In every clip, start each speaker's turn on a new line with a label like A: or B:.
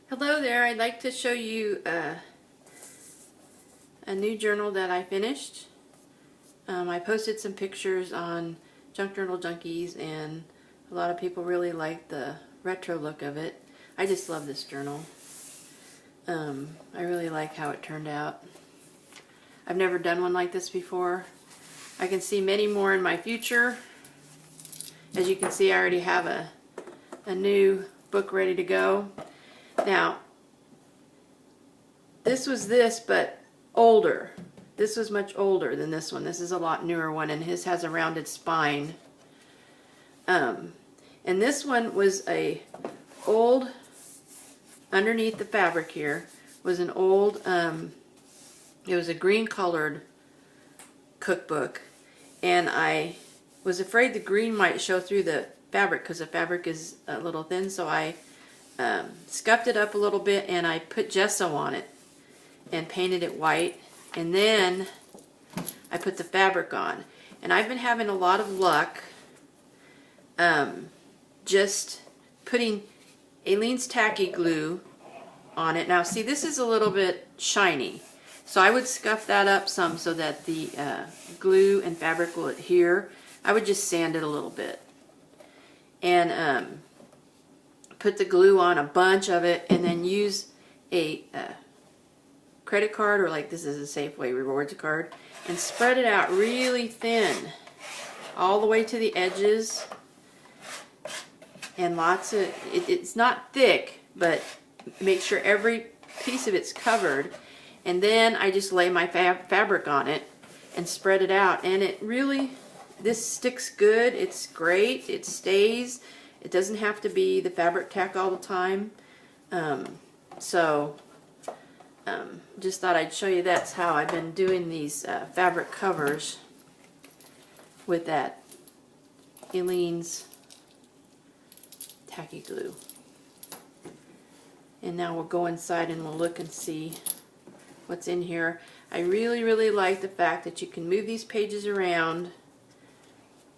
A: Hello there, I'd like to show you a new journal that I finished. I posted some pictures on Junk Journal Junkies and a lot of people really like the retro look of it. I just love this journal. I really like how it turned out. I've never done one like this before. I can see many more in my future. As you can see, I already have a new book ready to go. Now, this was this, but older. This was much older than this one. This is a lot newer one, and his has a rounded spine. And this one was a old, underneath the fabric here, was an old, it was a green colored cookbook. And I was afraid the green might show through the fabric because the fabric is a little thin, so I scuffed it up a little bit and I put gesso on it and painted it white, and then I put the fabric on. And I've been having a lot of luck just putting Aleene's tacky glue on it. Now see, this is a little bit shiny, so I would scuff that up some so that the glue and fabric will adhere. I would just sand it a little bit and put the glue on, a bunch of it, and then use a credit card, or like this is a Safeway rewards card, and spread it out really thin all the way to the edges, and lots of it's not thick, but make sure every piece of it's covered. And then I just lay my fabric on it and spread it out, and it really, this sticks good. It's great. It stays. It doesn't have to be the fabric tack all the time. Just thought I'd show you that's how I've been doing these fabric covers with that Aleene's tacky glue. And now we'll go inside and we'll look and see what's in here. I really like the fact that you can move these pages around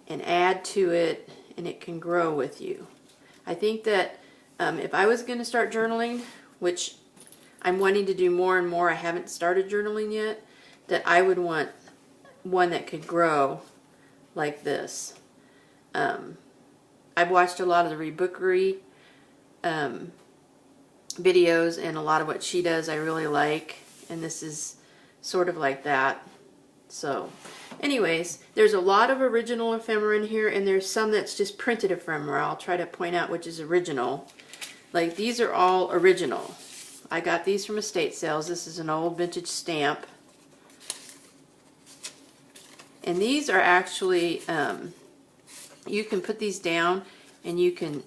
A: and add to it, and it can grow with you. I think that if I was going to start journaling, which I'm wanting to do more and more, I haven't started journaling yet, that I would want one that could grow like this. I've watched a lot of the Rebookery videos, and a lot of what she does I really like, and this is sort of like that. So anyways, there's a lot of original ephemera in here, and there's some that's just printed ephemera. I'll try to point out which is original. Like these are all original. I got these from estate sales. This is an old vintage stamp. And these are actually, you can put these down and you can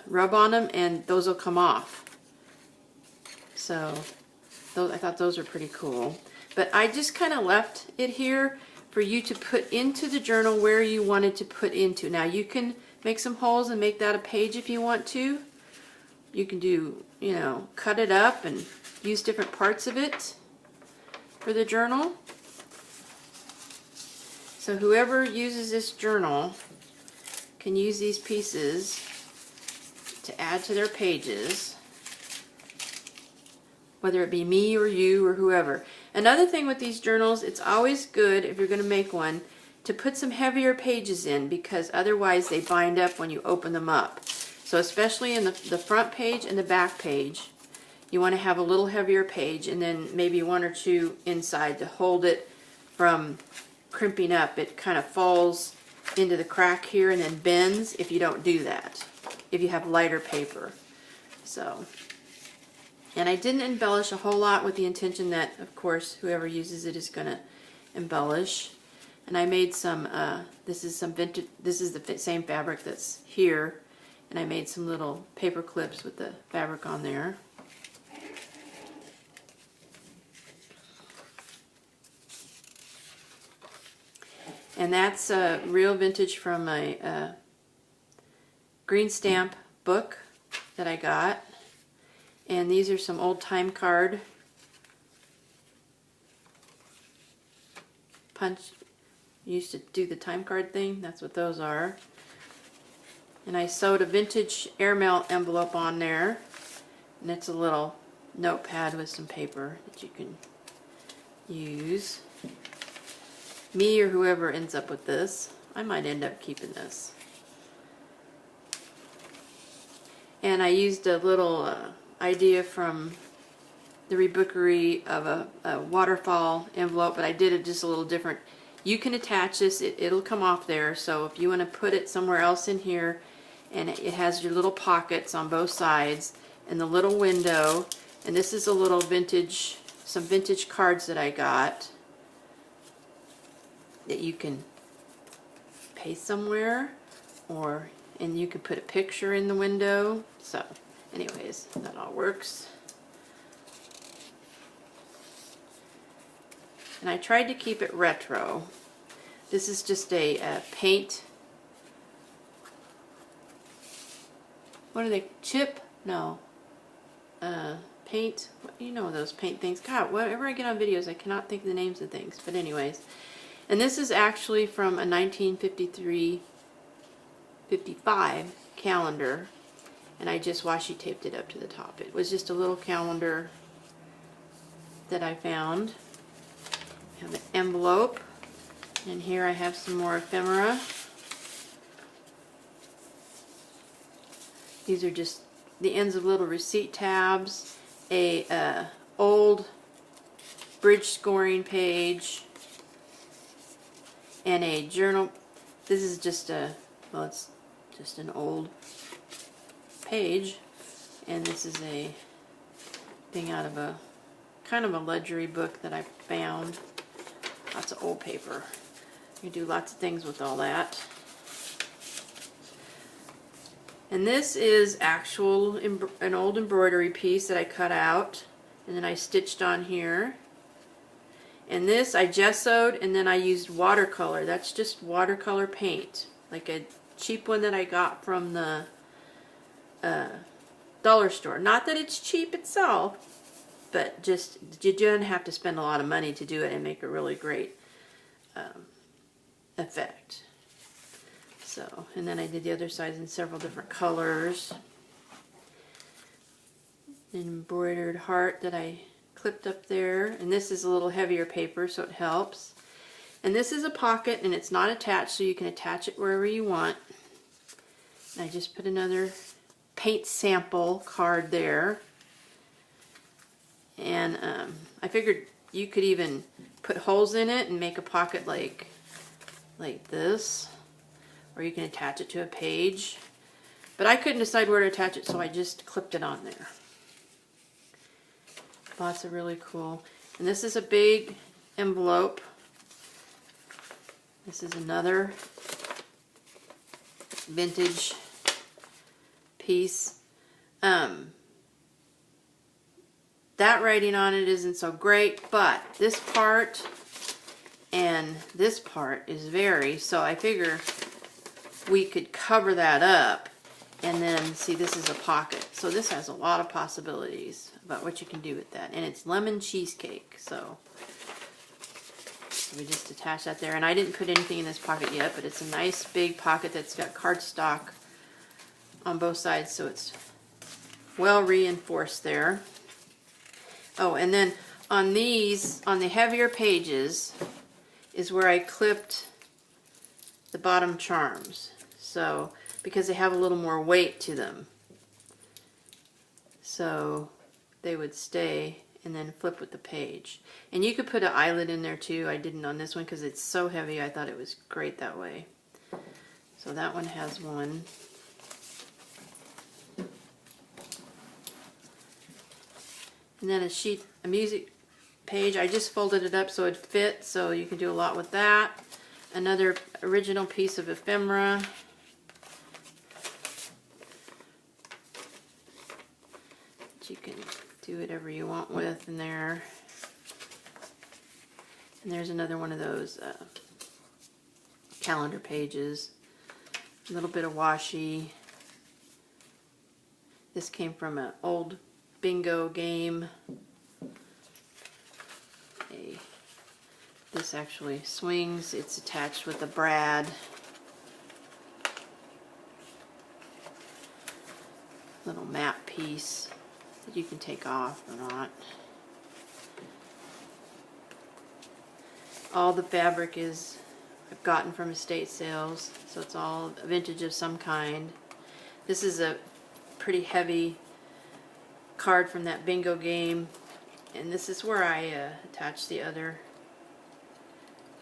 A: rub on them and those will come off. So I thought those were pretty cool. But I just kind of left it here for you to put into the journal where you wanted to put into. Now you can make some holes and make that a page if you want to. You can do, you know, cut it up and use different parts of it for the journal. So whoever uses this journal can use these pieces to add to their pages, whether it be me or you or whoever. Another thing with these journals, it's always good if you're going to make one to put some heavier pages in, because otherwise they bind up when you open them up. So especially in the front page and the back page, you want to have a little heavier page, and then maybe one or two inside to hold it from crimping up. It kind of falls into the crack here and then bends if you don't do that, if you have lighter paper. So, and I didn't embellish a whole lot with the intention that, of course, whoever uses it is going to embellish. And I made some, this is some vintage, this is the same fabric that's here. And I made some little paper clips with the fabric on there. And that's real vintage from my green stamp book that I got. And these are some old time card punch. Used to do the time card thing. That's what those are. And I sewed a vintage airmail envelope on there And it's a little notepad with some paper that you can use. Me or whoever ends up with this, I might end up keeping this. And I used a little idea from the Rebookery of a waterfall envelope, but I did it just a little different. You can attach this, it'll come off there, so if you want to put it somewhere else in here, and it has your little pockets on both sides, and the little window, and this is a little vintage, some vintage cards that I got that you can paste somewhere, and you can put a picture in the window. So anyways, that all works. And I tried to keep it retro. This is just a paint. What are they? Chip? No. Paint. You know those paint things. God, whenever I get on videos, I cannot think of the names of things. But anyways. And this is actually from a 1953-55 calendar. And I just washi taped it up to the top. It was just a little calendar that I found. I have an envelope. And here I have some more ephemera. These are just the ends of little receipt tabs, a old bridge scoring page, and a journal. This is just well, it's just an old page, and this is a thing out of a kind of a ledgery book that I found. Lots of old paper. You do lots of things with all that. And this is an old embroidery piece that I cut out and then I stitched on here. And this I gessoed and then I used watercolor. That's just watercolor paint, like a cheap one that I got from the dollar store. Not that it's cheap itself, but just you don't have to spend a lot of money to do it and make a really great effect. So, and then I did the other side in several different colors. An embroidered heart that I clipped up there, and this is a little heavier paper, so it helps. And this is a pocket, and it's not attached, so you can attach it wherever you want. And I just put another paint sample card there. And I figured you could even put holes in it and make a pocket like this. Or you can attach it to a page. But I couldn't decide where to attach it, so I just clipped it on there. Lots of really cool. And this is a big envelope. This is another vintage piece. That writing on it isn't so great, but this part and this part is very, so I figure we could cover that up, and then see, this is a pocket, so this has a lot of possibilities about what you can do with that. And it's lemon cheesecake, so we just attach that there. And I didn't put anything in this pocket yet, but it's a nice big pocket that's got cardstock on both sides, so it's well reinforced there. Oh, and then on these, on the heavier pages, is where I clipped the bottom charms. So, because they have a little more weight to them. So, they would stay and then flip with the page. And you could put an eyelet in there too. I didn't on this one because it's so heavy. I thought it was great that way. So that one has one. And then a music page. I just folded it up so it fit, so you can do a lot with that. Another original piece of ephemera. You can do whatever you want with in there. And there's another one of those calendar pages. A little bit of washi. This came from an old bingo game. This actually swings. It's attached with a brad. Little map piece. that you can take off or not. All the fabric is I've gotten from estate sales, so it's all vintage of some kind. This is a pretty heavy card from that bingo game, and this is where I attached the other,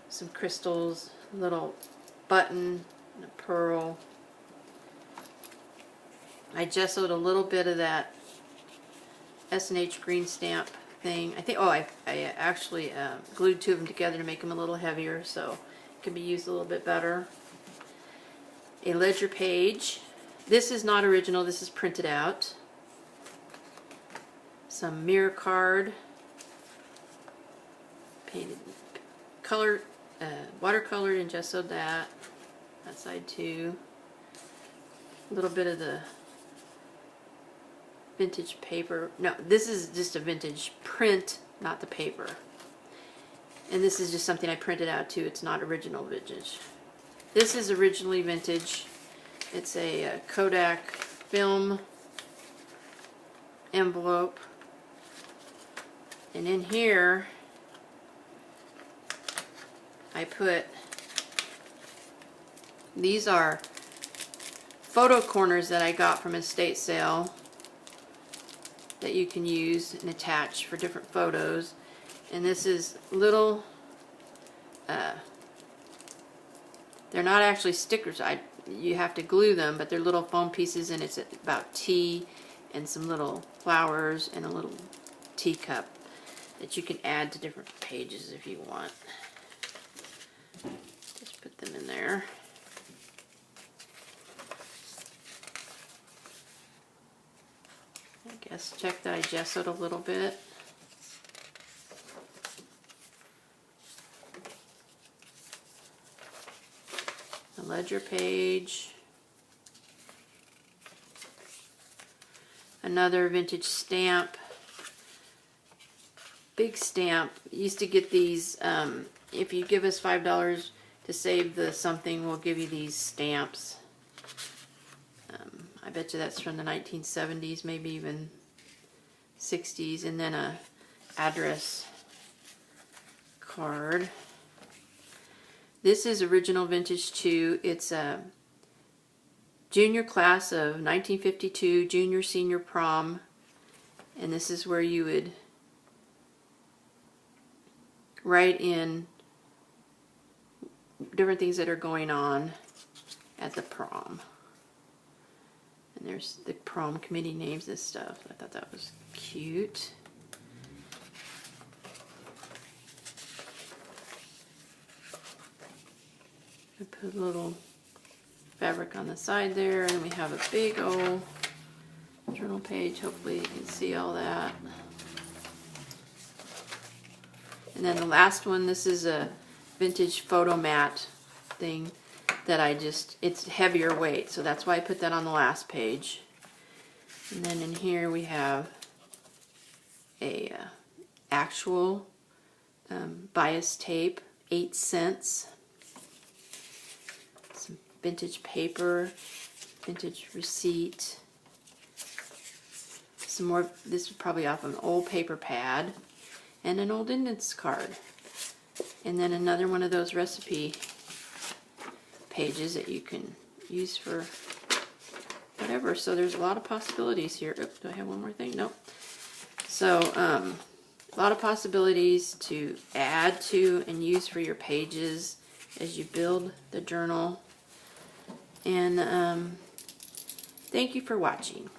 A: some crystals, a little button, and a pearl. I gessoed a little bit of that S&H green stamp thing. I think, I actually glued two of them together to make them a little heavier, so it can be used a little bit better. A ledger page. This is not original, this is printed out. Some mirror card, painted, colored, watercolored and gessoed that side too. A little bit of the vintage paper. No, this is just a vintage print, not the paper. And this is just something I printed out too. It's not original vintage. This is originally vintage. It's a Kodak film envelope. And in here, I put, these are photo corners that I got from estate sale that you can use and attach for different photos. And this is little, they're not actually stickers. You have to glue them, but they're little foam pieces, and it's about tea and some little flowers and a little teacup that you can add to different pages if you want. Just put them in there. I guess check that I gessoed a little bit. A ledger page. Another vintage stamp. Big stamp. Used to get these, if you give us $5 to save the something, we'll give you these stamps. I bet you that's from the 1970s, maybe even 60s. And then a address card. This is original vintage too. It's a junior class of 1952, junior senior prom. And this is where you would write in different things that are going on at the prom. And there's the prom committee names and stuff. I thought that was cute. I put a little fabric on the side there, and we have a big old journal page. Hopefully you can see all that. And then the last one, this is a vintage photo mat thing that it's heavier weight, so that's why I put that on the last page. And then in here we have a actual bias tape, 8 cents. Some vintage paper, vintage receipt. Some more, this is probably off an old paper pad. And an old index card. And then another one of those recipe pages that you can use for whatever. So there's a lot of possibilities here. Oops, do I have one more thing? Nope. So a lot of possibilities to add to and use for your pages as you build the journal. And thank you for watching.